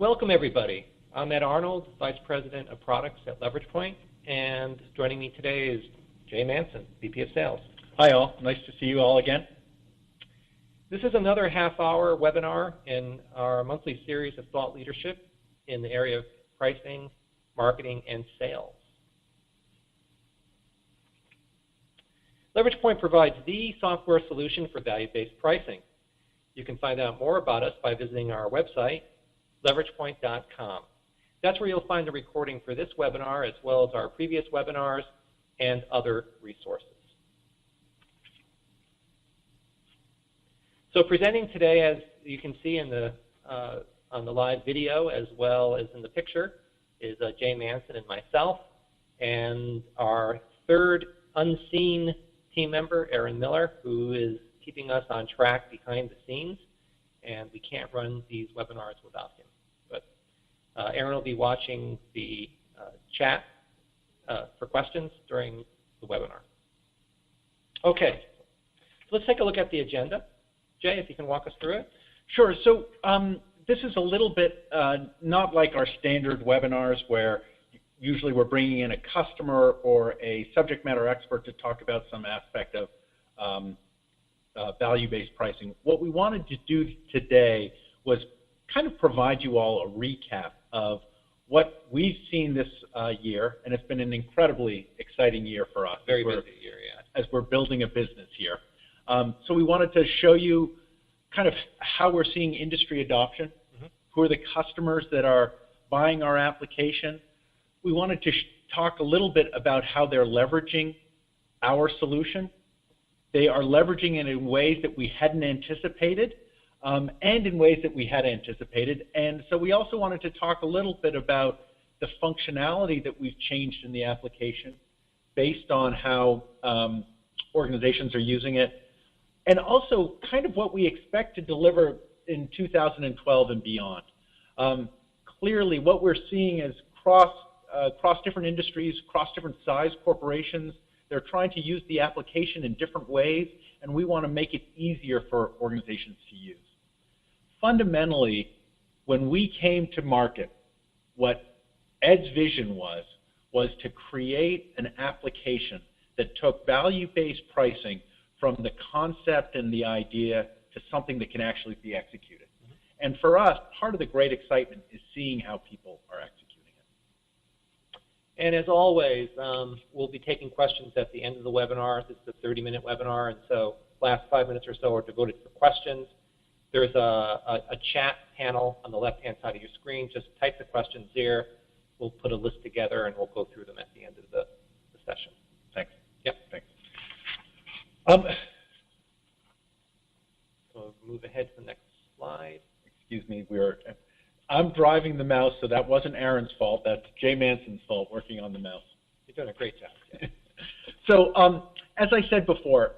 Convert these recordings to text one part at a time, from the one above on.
Welcome, everybody. I'm Ed Arnold, Vice President of Products at LeveragePoint, and joining me today is Jay Manson, VP of Sales. Hi, all. Nice to see you all again. This is another half-hour webinar in our monthly series of thought leadership in the area of pricing, marketing, and sales. LeveragePoint provides the software solution for value-based pricing. You can find out more about us by visiting our website, LeveragePoint.com. That's where you'll find the recording for this webinar as well as our previous webinars and other resources. So presenting today, as you can see in the, on the live video as well as in the picture, is Jay Manson and myself, and our third unseen team member, Aaron Miller, who is keeping us on track behind the scenes, and we can't run these webinars without him. But Aaron will be watching the chat for questions during the webinar. Okay, so let's take a look at the agenda. Jay, if you can walk us through it. Sure. So this is a little bit not like our standard webinars where usually we're bringing in a customer or a subject matter expert to talk about some aspect of value-based pricing. What we wanted to do today was kind of provide you all a recap of what we've seen this year, and it's been an incredibly exciting year for us. Very busy year, yeah. As we're building a business here. So we wanted to show you kind of how we're seeing industry adoption, who are the customers that are buying our application. We wanted to talk a little bit about how they're leveraging our solution. They are leveraging it in ways that we hadn't anticipated and in ways that we had anticipated. And so we also wanted to talk a little bit about the functionality that we've changed in the application based on how organizations are using it, and also kind of what we expect to deliver in 2012 and beyond. Clearly, what we're seeing is across different industries, across different size corporations, they're trying to use the application in different ways, and we want to make it easier for organizations to use. Fundamentally, when we came to market, what Ed's vision was to create an application that took value-based pricing from the concept and the idea to something that can actually be executed. And for us, part of the great excitement is seeing how people are executing it. And as always, we'll be taking questions at the end of the webinar. This is a 30-minute webinar, and so last 5 minutes or so are devoted for questions. There's a chat panel on the left-hand side of your screen. Just type the questions there. We'll put a list together, and we'll go through them at the end of the session. Thanks. Yep. Thanks. So move ahead to the next slide. Excuse me, I'm driving the mouse, so that wasn't Aaron's fault. That's Jay Manson's fault, working on the mouse. You're doing a great job, Jay. So as I said before,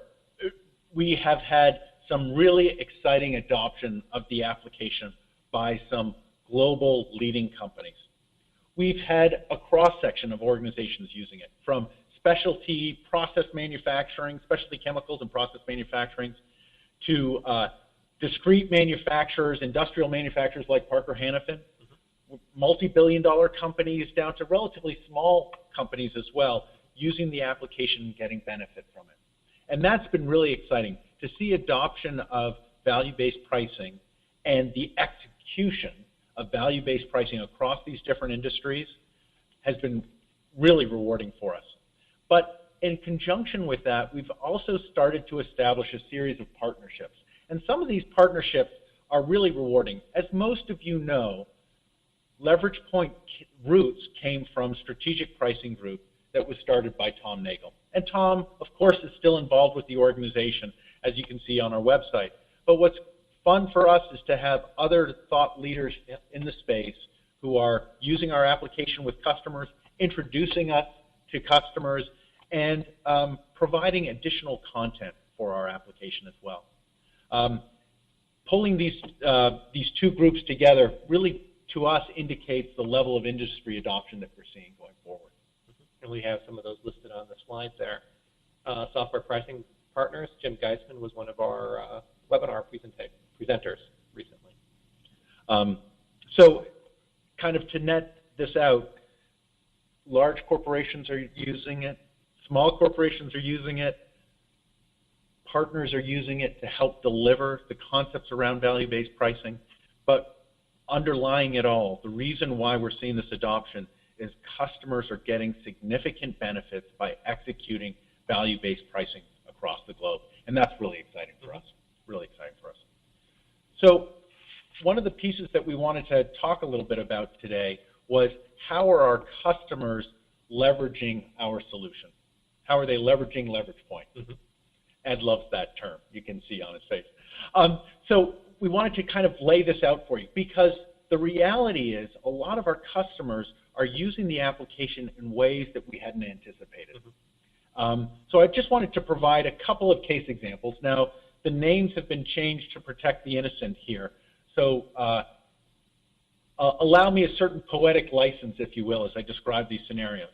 we have had some really exciting adoption of the application by some global leading companies. We've had a cross-section of organizations using it, from specialty process manufacturing, specialty chemicals and process manufacturing, to discrete manufacturers, industrial manufacturers like Parker Hannifin, multi-billion-dollar companies down to relatively small companies as well, using the application and getting benefit from it. And that's been really exciting to see adoption of value-based pricing and the execution of value-based pricing across these different industries has been really rewarding for us. But in conjunction with that, we've also started to establish a series of partnerships. And some of these partnerships are really rewarding. As most of you know, LeveragePoint roots came from Strategic Pricing Group that was started by Tom Nagel. And Tom, of course, is still involved with the organization, as you can see on our website. But what's fun for us is to have other thought leaders in the space who are using our application with customers, introducing us to customers, and providing additional content for our application as well. Pulling these two groups together really, to us, indicates the level of industry adoption that we're seeing going forward. And we have some of those listed on the slide there. Software pricing partners, Jim Geisman was one of our webinar presenters recently. So kind of to net this out, large corporations are using it, small corporations are using it, partners are using it to help deliver the concepts around value-based pricing, but underlying it all, the reason why we're seeing this adoption is customers are getting significant benefits by executing value-based pricing across the globe. And that's really exciting for us, really exciting for us. So one of the pieces that we wanted to talk a little bit about today was how are our customers leveraging our solution? How are they leveraging LeveragePoint? Ed loves that term, you can see on his face. So we wanted to kind of lay this out for you because the reality is a lot of our customers are using the application in ways that we hadn't anticipated. So I just wanted to provide a couple of case examples. Now, the names have been changed to protect the innocent here. So allow me a certain poetic license, if you will, as I describe these scenarios.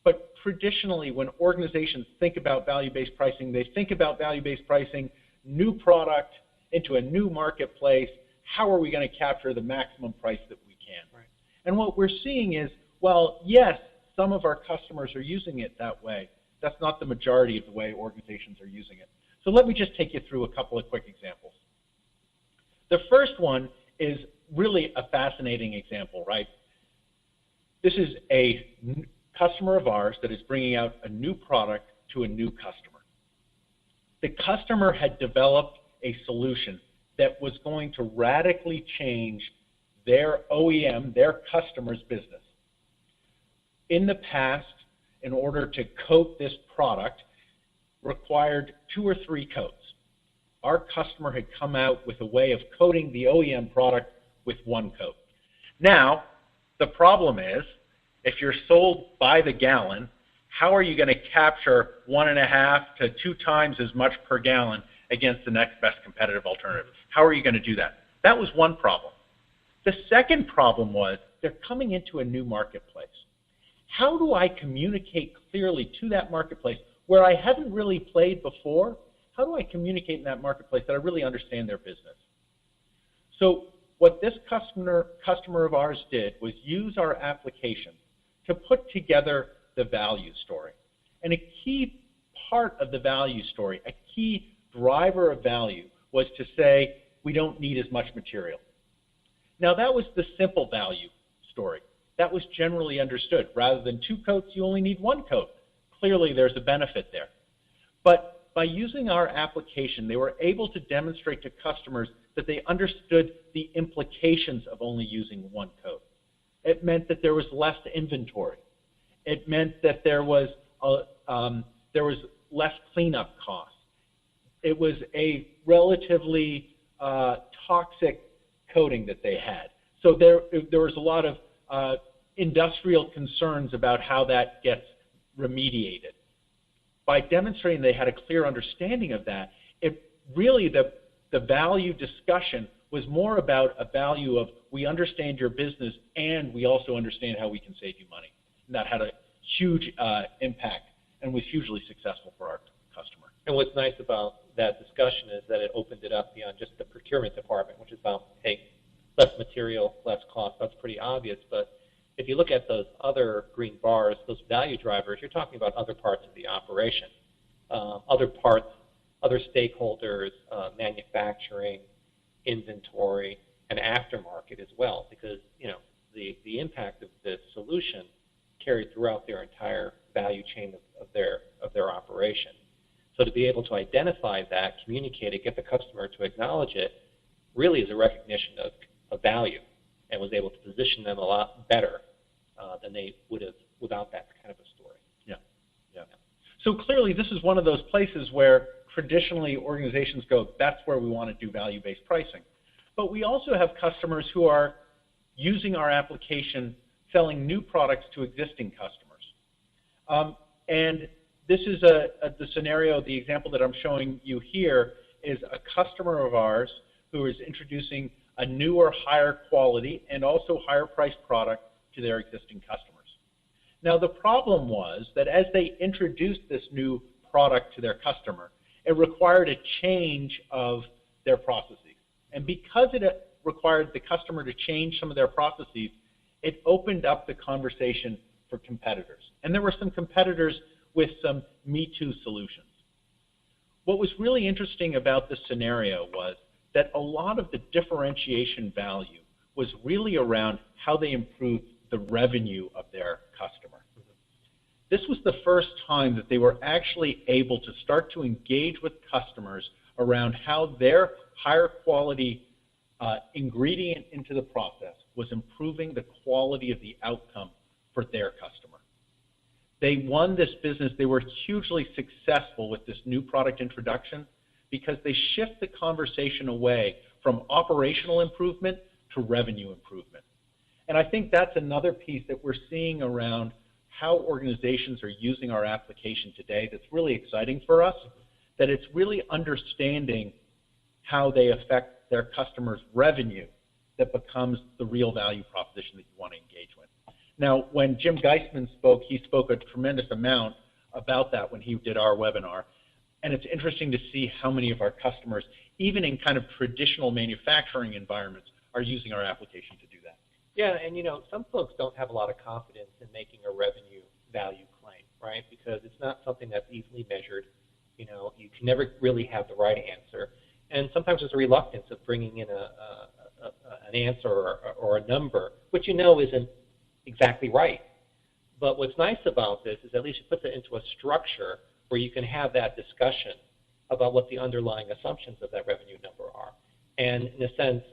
But traditionally, when organizations think about value-based pricing, they think about value-based pricing, new product into a new marketplace, how are we going to capture the maximum price that we can? Right. And what we're seeing is, well, yes, some of our customers are using it that way. That's not the majority of the way organizations are using it. So let me just take you through a couple of quick examples. The first one is really a fascinating example, right? This is a customer of ours that is bringing out a new product to a new customer. The customer had developed a solution that was going to radically change their OEM, their customer's business. In the past, in order to coat this product, required 2 or 3 coats. Our customer had come out with a way of coating the OEM product with 1 coat. Now, the problem is, if you're sold by the gallon, how are you going to capture 1.5 to 2 times as much per gallon against the next best competitive alternative? How are you going to do that? That was one problem. The second problem was they're coming into a new marketplace. How do I communicate clearly to that marketplace where I haven't really played before? How do I communicate in that marketplace that I really understand their business? So what this customer of ours did was use our application to put together the value story. And a key part of the value story, a key driver of value, was to say, we don't need as much material. Now that was the simple value story. That was generally understood. Rather than 2 coats, you only need 1 coat. Clearly there's a benefit there. But by using our application, they were able to demonstrate to customers that they understood the implications of only using 1 coat. It meant that there was less inventory. It meant that there was less cleanup costs. It was a relatively toxic coating that they had. So there was a lot of industrial concerns about how that gets remediated. By demonstrating they had a clear understanding of that, it really, the value discussion was more about a value of we understand your business and we also understand how we can save you money. And that had a huge impact and was hugely successful for our customer. And what's nice about that discussion is that it opened it up beyond just the procurement department, which is about, hey, less material, less cost. That's pretty obvious. But if you look at those other green bars, those value drivers, you're talking about other parts of the operation, other parts, other stakeholders, manufacturing, inventory, and aftermarket as well, because the impact of this solution carried throughout their entire value chain of their operation. So to be able to identify that, communicate it, get the customer to acknowledge it, really is a recognition of value, and was able to position them a lot better than they would have without that kind of a story. Yeah. So clearly this is one of those places where traditionally organizations go, that's where we want to do value-based pricing. But we also have customers who are using our application, selling new products to existing customers. And this is the scenario, the example that I'm showing you here is a customer of ours who is introducing a newer, higher quality and also higher priced product to their existing customers. Now the problem was that as they introduced this new product to their customer, it required a change of their processes. And because it required the customer to change some of their processes, it opened up the conversation for competitors. And there were some competitors with some Me Too solutions. What was really interesting about this scenario was that a lot of the differentiation value was really around how they improved the revenue of their customer. This was the first time that they were actually able to start to engage with customers around how their higher quality ingredient into the process was improving the quality of the outcome for their customer. They won this business. They were hugely successful with this new product introduction because they shift the conversation away from operational improvement to revenue improvement. And I think that's another piece that we're seeing around how organizations are using our application today that's really exciting for us, that it's really understanding how they affect their customers' revenue that becomes the real value proposition that you want to engage with. Now, when Jim Geisman spoke, he spoke a tremendous amount about that when he did our webinar. And it's interesting to see how many of our customers, even in kind of traditional manufacturing environments, are using our application to do that. Yeah, and some folks don't have a lot of confidence in making a revenue value claim, right? Because it's not something that's easily measured. You can never really have the right answer. And sometimes there's a reluctance of bringing in an answer or a number, which isn't exactly right. But what's nice about this is at least it puts it into a structure where you can have that discussion about what the underlying assumptions of that revenue number are. And in a sense,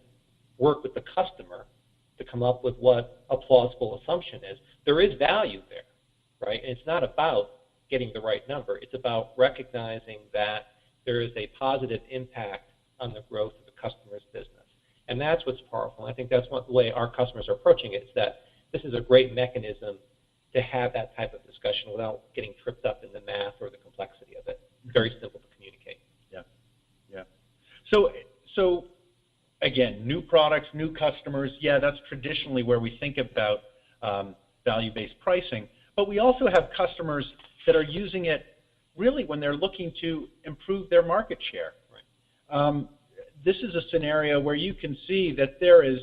work with the customer to come up with what a plausible assumption is. There is value there, right? And it's not about getting the right number. It's about recognizing that there is a positive impact on the growth of the customer's business. And that's what's powerful. And I think that's the way our customers are approaching it, is that this is a great mechanism to have that type of discussion without getting tripped up in the math or the complexity of it. Very simple to communicate. Yeah, yeah. So again, new products, new customers, yeah, that's traditionally where we think about value-based pricing. But we also have customers that are using it really when they're looking to improve their market share. Right. This is a scenario where you can see that there is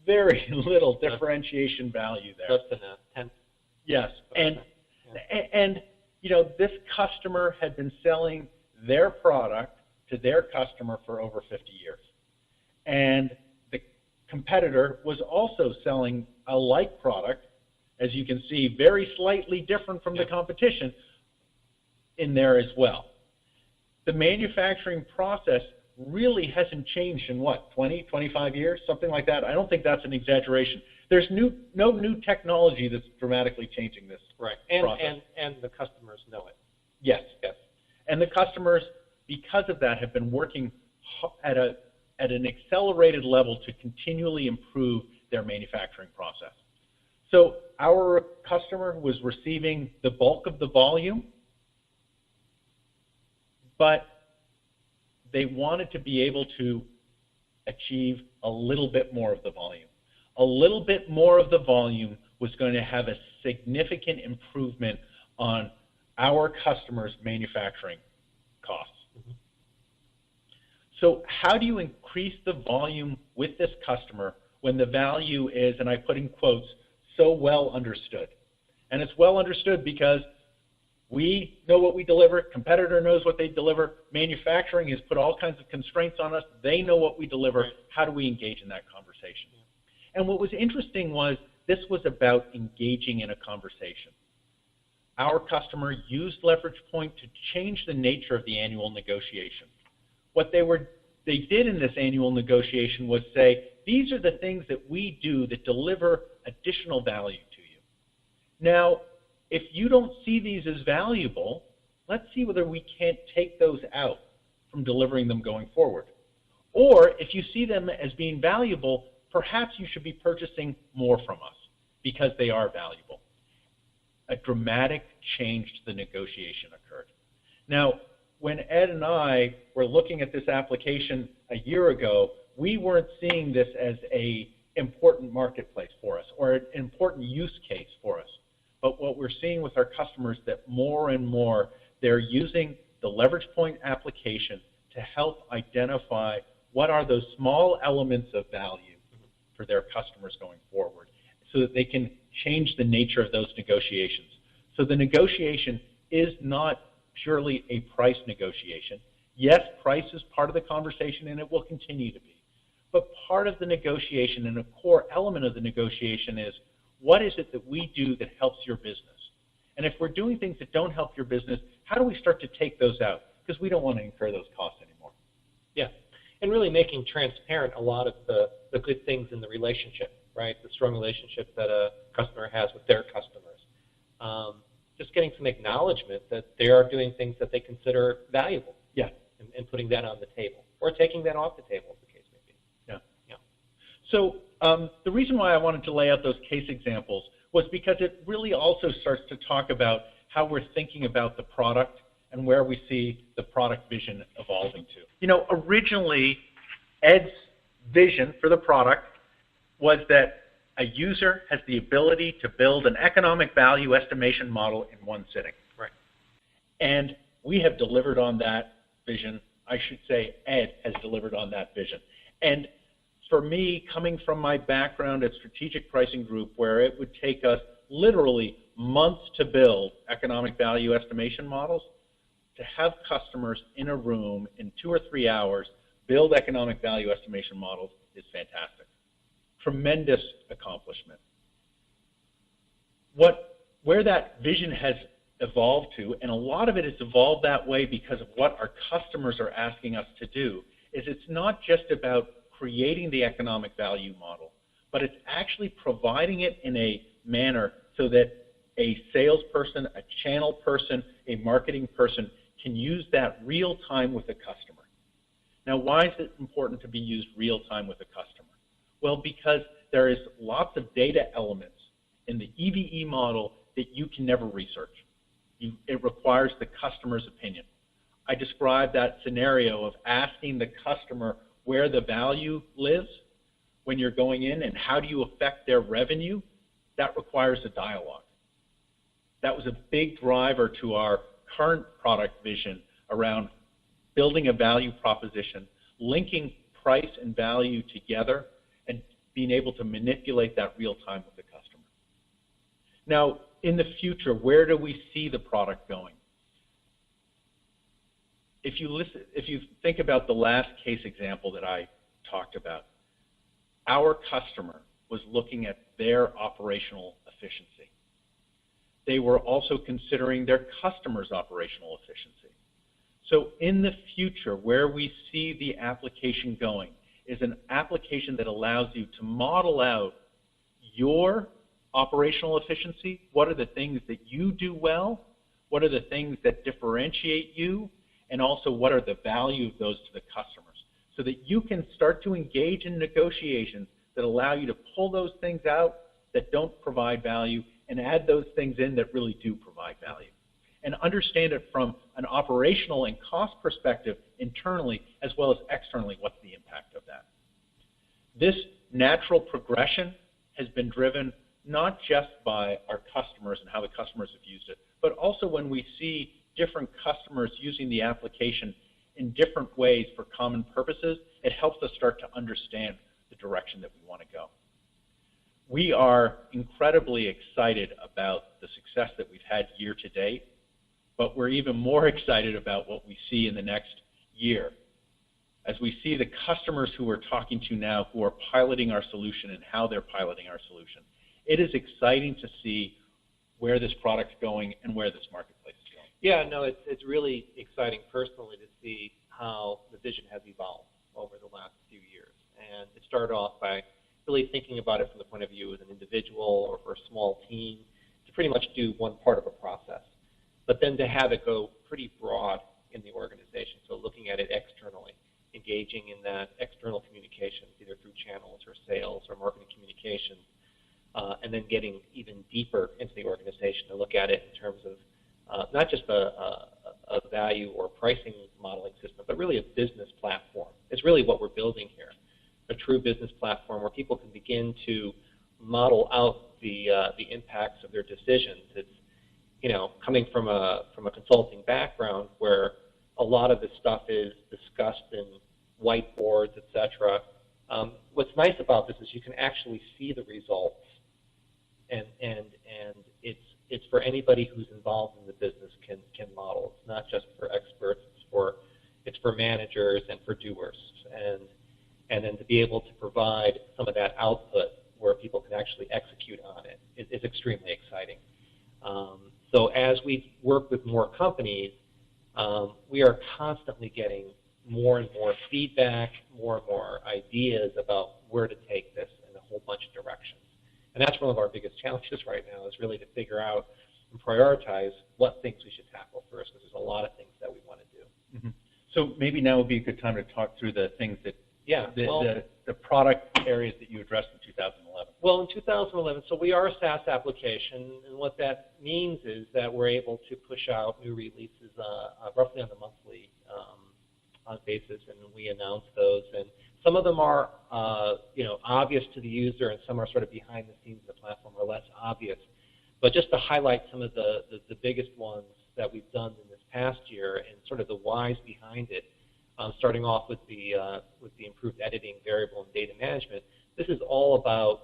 very little differentiation value there. Less than a tenth. Yes, and this customer had been selling their product to their customer for over 50 years. And the competitor was also selling a like product, as you can see, very slightly different from the competition in there as well. The manufacturing process really hasn't changed in 20, 25 years, something like that. I don't think that's an exaggeration. There's no new technology that's dramatically changing this process. And the customers know it. Yes. And the customers, because of that, have been working at an accelerated level to continually improve their manufacturing process. So our customer was receiving the bulk of the volume, but they wanted to be able to achieve a little bit more of the volume. A little bit more of the volume was going to have a significant improvement on our customers' manufacturing costs. Mm-hmm. So how do you increase the volume with this customer when the value is, and I put in quotes, so well understood? And it's well understood because we know what we deliver, competitor knows what they deliver, manufacturing has put all kinds of constraints on us, they know what we deliver. Right. How do we engage in that conversation? Yeah. And what was interesting was this was about engaging in a conversation. Our customer used LeveragePoint to change the nature of the annual negotiation. What they did in this annual negotiation was say, these are the things that we do that deliver additional value to you. Now, if you don't see these as valuable, let's see whether we can't take those out from delivering them going forward. Or if you see them as being valuable, perhaps you should be purchasing more from us because they are valuable. A dramatic change to the negotiation occurred. Now, when Ed and I were looking at this application a year ago, we weren't seeing this as an important marketplace for us or an important use case for us. But what we're seeing with our customers that more and more they're using the LeveragePoint application to help identify what are those small elements of value for their customers going forward, so that they can change the nature of those negotiations. So the negotiation is not purely a price negotiation. Yes, price is part of the conversation, and it will continue to be. But part of the negotiation and a core element of the negotiation is, what is it that we do that helps your business? And if we're doing things that don't help your business, how do we start to take those out? Because we don't want to incur those costs anymore. Yeah, and really making transparent a lot of the good things in the relationship, right? The strong relationship that a customer has with their customers. Just getting some acknowledgement that they are doing things that they consider valuable. Yeah. And putting that on the table, or taking that off the table, as the case may be. Yeah. Yeah. So the reason why I wanted to lay out those case examples was because it really also starts to talk about how we're thinking about the product and where we see the product vision evolving to. You know, originally, Ed's vision for the product was that a user has the ability to build an economic value estimation model in one sitting. Right. And we have delivered on that vision. I should say Ed has delivered on that vision. And for me, coming from my background at Strategic Pricing Group, where it would take us literally months to build economic value estimation models, to have customers in a room in 2 or 3 hours build economic value estimation models is fantastic. Tremendous accomplishment. Where that vision has evolved to, and a lot of it has evolved that way because of what our customers are asking us to do, is it's not just about creating the economic value model, but it's actually providing it in a manner so that a salesperson, a channel person, a marketing person can use that real time with the customer. Now, why is it important to be used real time with the customer? Well, because there is lots of data elements in the EVE model that you can never research. It requires the customer's opinion. I described that scenario of asking the customer where the value lives when you're going in and how do you affect their revenue. That requires a dialogue. That was a big driver to our current product vision around building a value proposition, linking price and value together, and being able to manipulate that real time with the customer. Now, in the future, where do we see the product going? If you think about the last case example that I talked about, our customer was looking at their operational efficiency. They were also considering their customer's operational efficiency. So in the future, where we see the application going is an application that allows you to model out your operational efficiency. What are the things that you do well? What are the things that differentiate you? And also, what are the value of those to the customers? So that you can start to engage in negotiations that allow you to pull those things out that don't provide value and add those things in that really do provide value. And understand it from an operational and cost perspective internally as well as externally, what's the impact of that. This natural progression has been driven not just by our customers and how the customers have used it, but also when we see different customers using the application in different ways for common purposes, it helps us start to understand the direction that we want to go. We are incredibly excited about the success that we've had year to date, but we're even more excited about what we see in the next year. As we see the customers who we're talking to now who are piloting our solution and how they're piloting our solution, it is exciting to see where this product's going and where this marketplace is going. Yeah, no, it's really exciting personally to see how the vision has evolved over the last few years. And it started off by really thinking about it from the point of view as an individual or for a small team to pretty much do one part of a process. But then to have it go pretty broad in the organization, so looking at it externally, engaging in that external communication, either through channels or sales or marketing communications, and then getting even deeper into the organization to look at it in terms of not just a value or pricing modeling system, but really a business platform. It's really what we're building here, a true business platform where people can begin to model out the impacts of their decisions. It's, you know, coming from a consulting background where a lot of this stuff is discussed in whiteboards, etc. What's nice about this is you can actually see the results anybody who's involved in the business can model. It's not just for experts. It's for managers and for doers. And then to be able to provide some of that output where people can actually execute on it is extremely exciting. So as we work with more companies, we are constantly getting more and more feedback, more and more ideas about where to take this in a whole bunch of directions. And that's one of our biggest challenges right now, is really to figure out and prioritize what things we should tackle first, because there's a lot of things that we want to do. Mm-hmm. So maybe now would be a good time to talk through the things that, the product areas that you addressed in 2011. Well, in 2011, so we are a SaaS application, and what that means is that we're able to push out new releases roughly on a monthly basis, and we announce those. And some of them are, obvious to the user, and some are sort of behind the scenes of the platform, or less obvious. But just to highlight some of the biggest ones that we've done in this past year, and sort of the whys behind it, starting off with the improved editing, variable, and data management. This is all about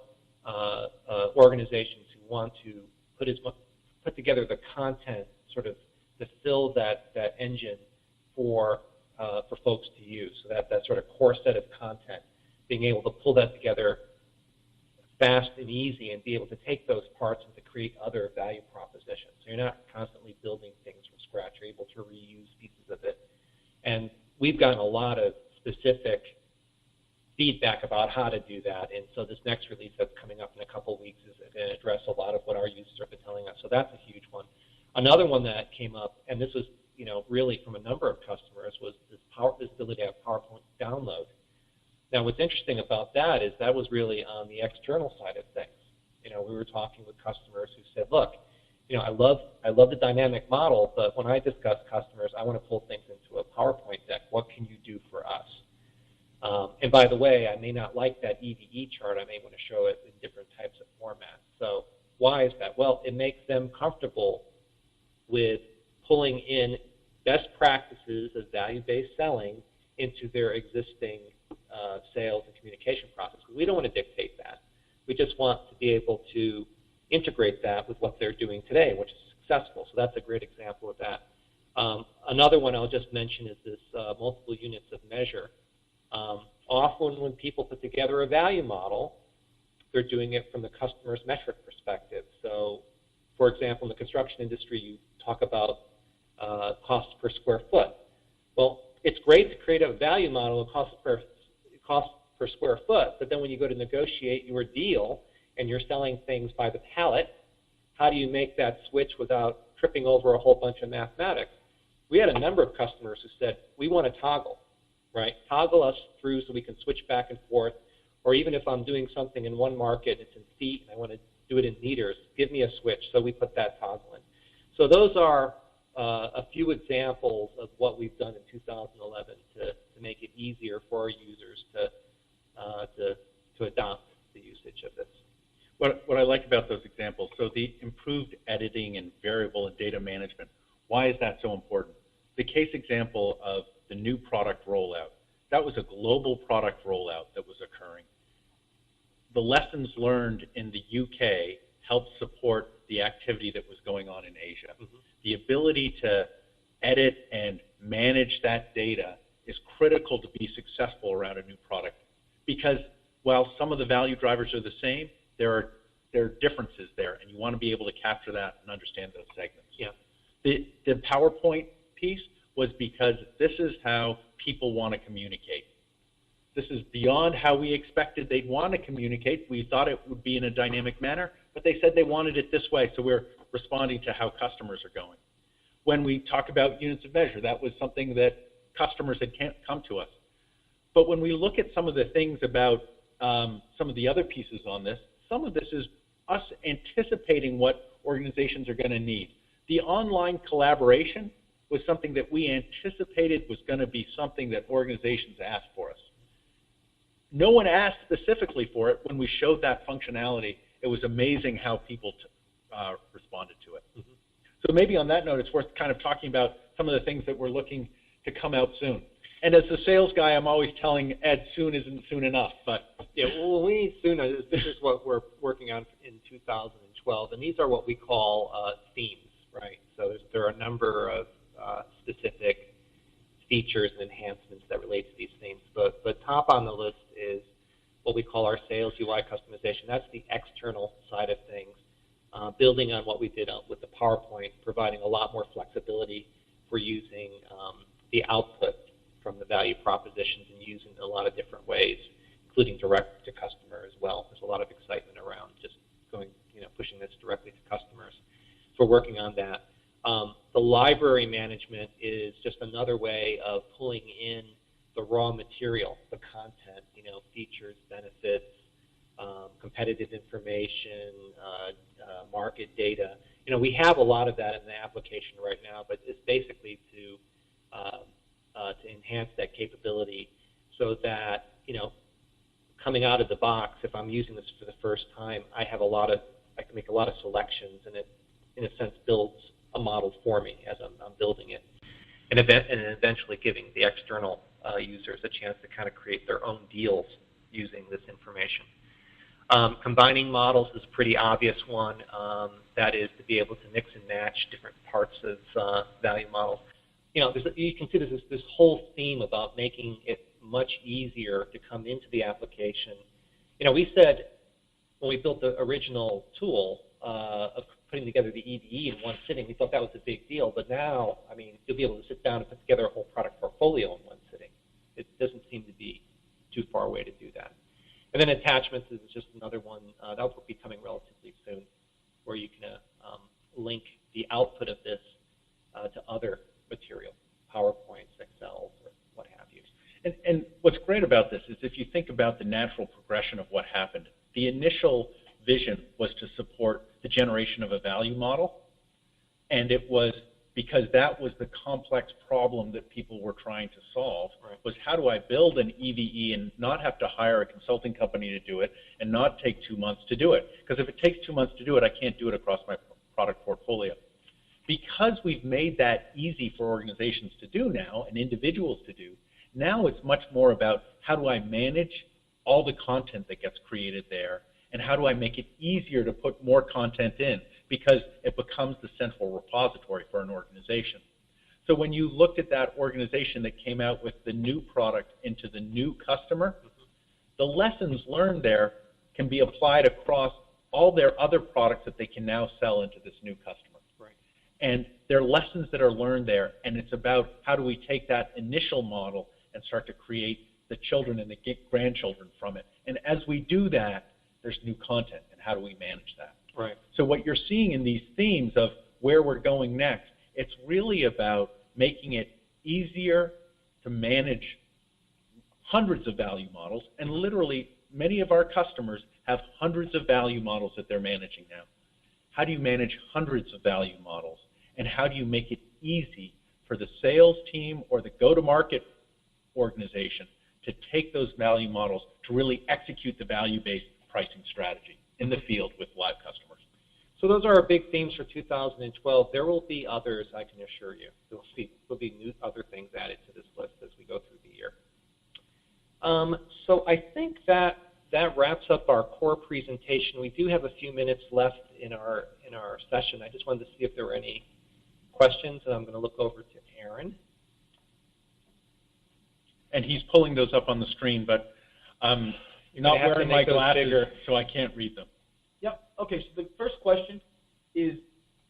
organizations who want to put together the content sort of to fill that engine for folks to use. So that sort of core set of content, being able to pull that together fast and easy, and be able to take those parts and to create other value propositions. So you're not constantly building things from scratch. You're able to reuse pieces of it. And we've gotten a lot of specific feedback about how to do that. And so this next release that's coming up in a couple of weeks is going to address a lot of what our users have been telling us. So that's a huge one. Another one that came up, and this was really from a number of customers, was this ability to have PowerPoint download. Now, what's interesting about that is that was really on the external side of things. We were talking with customers who said, look, I love the dynamic model, but when I discuss customers, I want to pull things into a PowerPoint deck. What can you do for us? And by the way, I may not like that EVE chart. I may want to show it in different types of formats. So why is that? Well, it makes them comfortable with pulling in best practices of value-based selling into their existing sales and communication process. We don't want to dictate that. We just want to be able to integrate that with what they're doing today, which is successful. So that's a great example of that. Another one I'll just mention is this multiple units of measure. Often when people put together a value model, they're doing it from the customer's metric perspective. So, for example, in the construction industry, you talk about cost per square foot. Well, it's great to create a value model of cost per square foot, but then when you go to negotiate your deal and you're selling things by the pallet, how do you make that switch without tripping over a whole bunch of mathematics? We had a number of customers who said, we want to toggle, right? Toggle us through so we can switch back and forth, or even if I'm doing something in one market, it's in feet, and I want to do it in meters, give me a switch, so we put that toggle in. So those are a few examples of what we've done in 2011 to make it easier for our users to adopt the usage of this. What I like about those examples, so the improved editing and variable and data management, why is that so important? The case example of the new product rollout, that was a global product rollout that was occurring. The lessons learned in the UK helped support the activity that was going on in Asia. Mm-hmm. The ability to edit and manage that data is critical to be successful around a new product, because while some of the value drivers are the same, there are differences there, and you want to be able to capture that and understand those segments. Yeah. The PowerPoint piece was because this is how people want to communicate. This is beyond how we expected they'd want to communicate. We thought it would be in a dynamic manner, but they said they wanted it this way, so we're responding to how customers are going. When we talk about units of measure, that was something that customers had come to us. But when we look at some of the things about some of the other pieces on this, some of this is us anticipating what organizations are going to need. The online collaboration was something that we anticipated was going to be something that organizations asked for us. No one asked specifically for it. When we showed that functionality, it was amazing how people responded to it. Mm-hmm. So maybe on that note, it's worth kind of talking about some of the things that we're looking to come out soon. And as a sales guy, I'm always telling Ed, soon isn't soon enough. But yeah, well, we need sooner. This is what we're working on in 2012, and these are what we call themes. number of specific features and enhancements that relate to these themes. But top on the list is what we call our sales UI customization. That's the external side of things, building on what we did with the PowerPoint, providing a lot more flexibility for using the output from the value propositions and using it in a lot of different ways, including direct to customer as well. There's a lot of excitement around just going, pushing this directly to customers. So we're working on that. The library management is just another way of pulling in the raw material, the content, features, benefits, competitive information, market data. We have a lot of that in the application right now, but it's basically to enhance that capability so that, coming out of the box, if I'm using this for the first time, I can make a lot of selections, and it, in a sense, builds a model for me as I'm building it, and eventually giving the external users a chance to kind of create their own deals using this information. Combining models is a pretty obvious one. That is to be able to mix and match different parts of value models. You can see this whole theme about making it much easier to come into the application. We said when we built the original tool of putting together the EDE in one sitting, we thought that was a big deal. But now, you'll be able to sit down and put together a whole product portfolio in one sitting. It doesn't seem to be too far away to do that. And then attachments is just another one. That will be coming relatively soon, where you can link the output of this to other material, PowerPoints, Excels, or what have you. And what's great about this is if you think about the natural progression of what happened, the initial vision was to support the generation of a value model, and it was because that was the complex problem that people were trying to solve, right, was how do I build an EVE and not have to hire a consulting company to do it and not take 2 months to do it? Because if it takes 2 months to do it, I can't do it across my product portfolio. Because we've made that easy for organizations to do now and individuals to do, now it's much more about how do I manage all the content that gets created there, and how do I make it easier to put more content in, because it becomes the central repository for an organization. So when you looked at that organization that came out with the new product into the new customer, the lessons learned there can be applied across all their other products that they can now sell into this new customer. Right. And there are lessons that are learned there, and it's about how do we take that initial model and start to create the children and the grandchildren from it. And as we do that, there's new content, and how do we manage that? Right. So what you're seeing in these themes of where we're going next, it's really about making it easier to manage hundreds of value models, and literally many of our customers have hundreds of value models that they're managing now. How do you manage hundreds of value models, and how do you make it easy for the sales team or the go-to-market organization to take those value models to really execute the value-based pricing strategy in the field with live customers? So those are our big themes for 2012. There will be others, I can assure you. There will be new other things added to this list as we go through the year. So I think that wraps up our core presentation. We do have a few minutes left in our session. I just wanted to see if there were any questions, and I'm going to look over to Aaron. And he's pulling those up on the screen, but you're not wearing my glasses, so I can't read them. Yep. Okay, so the first question is,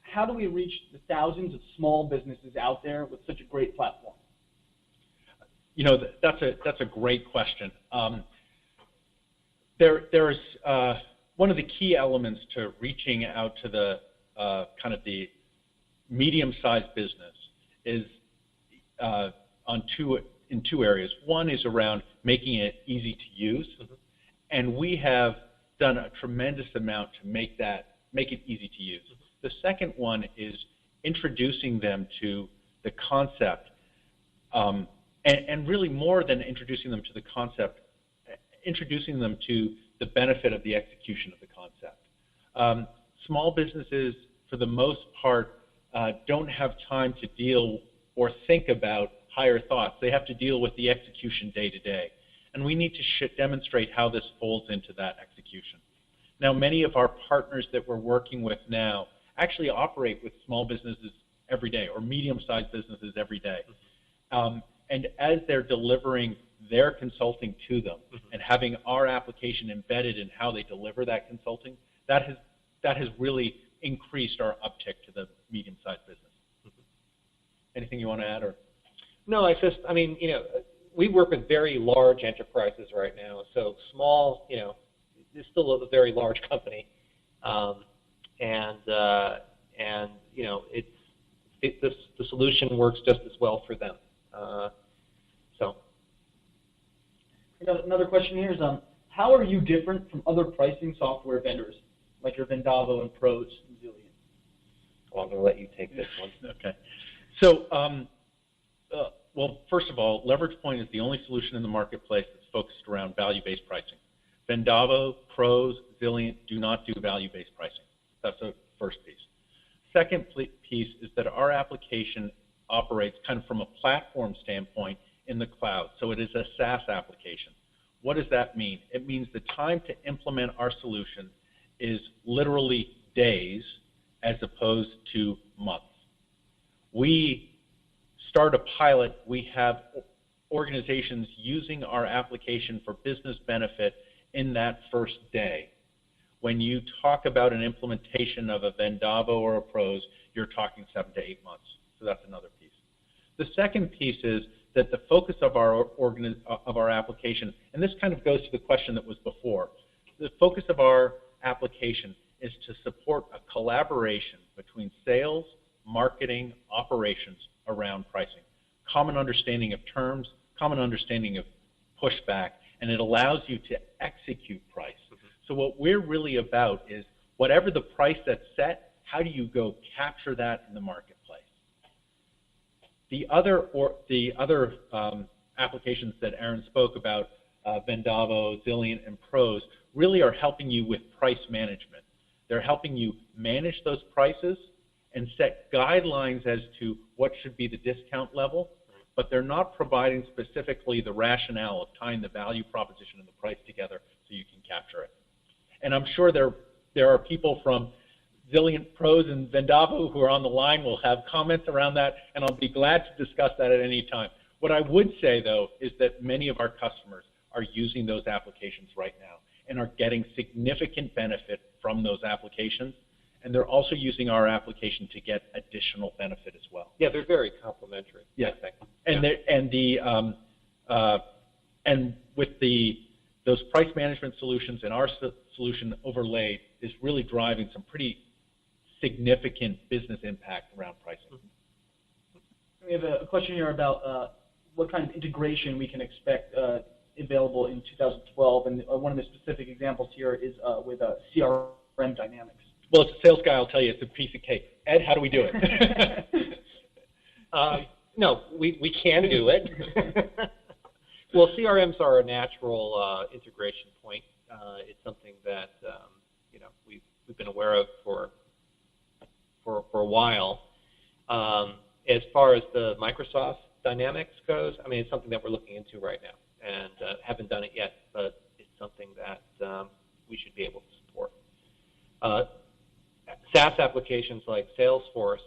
how do we reach the thousands of small businesses out there with such a great platform? That's a great question. There's one of the key elements to reaching out to the kind of the medium-sized business is in two areas. One is around making it easy to use, and we have done a tremendous amount to make it easy to use. The second one is introducing them to the concept, and really more than introducing them to the concept, introducing them to the benefit of the execution of the concept. Small businesses, for the most part, don't have time to deal or think about higher thoughts. They have to deal with the execution day to day. And we need to demonstrate how this folds into that execution. Now, many of our partners that we're working with now actually operate with small businesses every day, or medium-sized businesses every day. And as they're delivering their consulting to them and having our application embedded in how they deliver that consulting, that has really increased our uptick to the medium-sized business. Anything you want to add? Or No, I mean, we work with very large enterprises right now. So small, it's still a very large company, and the solution works just as well for them. So. Another question here is, how are you different from other pricing software vendors, like your Vendavo and Pros and Zillion? Well, I'm going to let you take this one. Okay. So, well, first of all, LeveragePoint is the only solution in the marketplace that's focused around value-based pricing. Vendavo, Pros, Zillion do not do value-based pricing. That's the first piece. Second piece is that our application operates kind of from a platform standpoint in the cloud. So it is a SaaS application. What does that mean? It means the time to implement our solution is literally days as opposed to months. We start a pilot, we have organizations using our application for business benefit in that first day. When you talk about an implementation of a Vendavo or a Pros, you're talking 7 to 8 months. So that's another piece. The second piece is that the focus of our application, and this kind of goes to the question that was before, the focus of our application is to support a collaboration between sales, marketing, operations around pricing. Common understanding of terms, common understanding of pushback, and it allows you to execute price. So what we're really about is whatever the price that's set, how do you go capture that in the marketplace? The other applications that Aaron spoke about, Vendavo, Zillion, and Pros, really are helping you with price management. They're helping you manage those prices and set guidelines as to what should be the discount level, but they're not providing specifically the rationale of tying the value proposition and the price together so you can capture it. And I'm sure there are people from Zillion, Pros, and Vendavo who are on the line will have comments around that, and I'll be glad to discuss that at any time. What I would say, though, is that many of our customers are using those applications right now and are getting significant benefit from those applications, and they're also using our application to get additional benefit as well. Yeah, they're very complementary. Yeah, I think. And with those price management solutions and our solution overlaid is really driving some pretty significant business impact around pricing. We have a question here about what kind of integration we can expect available in 2012, and one of the specific examples here is with CRM Dynamics. Well, as a sales guy, I'll tell you it's a piece of cake. Ed, how do we do it? No, we can do it. Well, CRMs are a natural integration point. It's something that we've been aware of for a while. As far as the Microsoft Dynamics goes, I mean, it's something that we're looking into right now, and haven't done it yet, but it's something that we should be able to support. SaaS applications like Salesforce,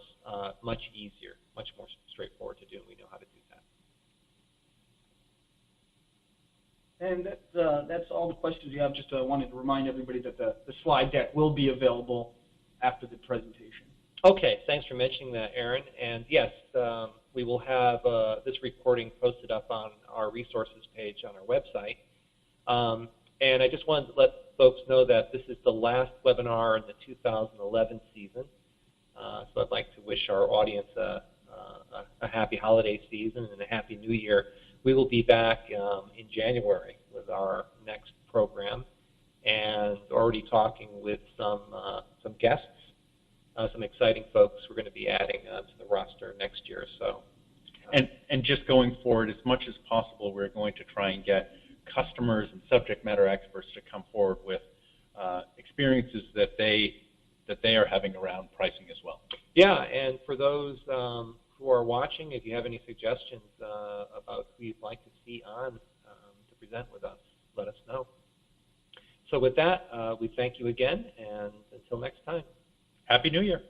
much easier, much more straightforward to do, and we know how to do that. And that's all the questions you have. Just wanted to remind everybody that the slide deck will be available after the presentation. Okay, thanks for mentioning that, Aaron. And yes, we will have this recording posted up on our resources page on our website. And I just wanted to let folks know that this is the last webinar in the 2011 season. So I'd like to wish our audience a happy holiday season and a happy new year. We will be back in January with our next program, and already talking with some guests, some exciting folks we're going to be adding to the roster next year. So, and just going forward, as much as possible, we're going to try and get customers and subject matter experts to come forward with experiences that they are having around pricing as well. Yeah, and for those who are watching, if you have any suggestions about who you'd like to see on to present with us, let us know. So with that, we thank you again, and until next time. Happy New Year.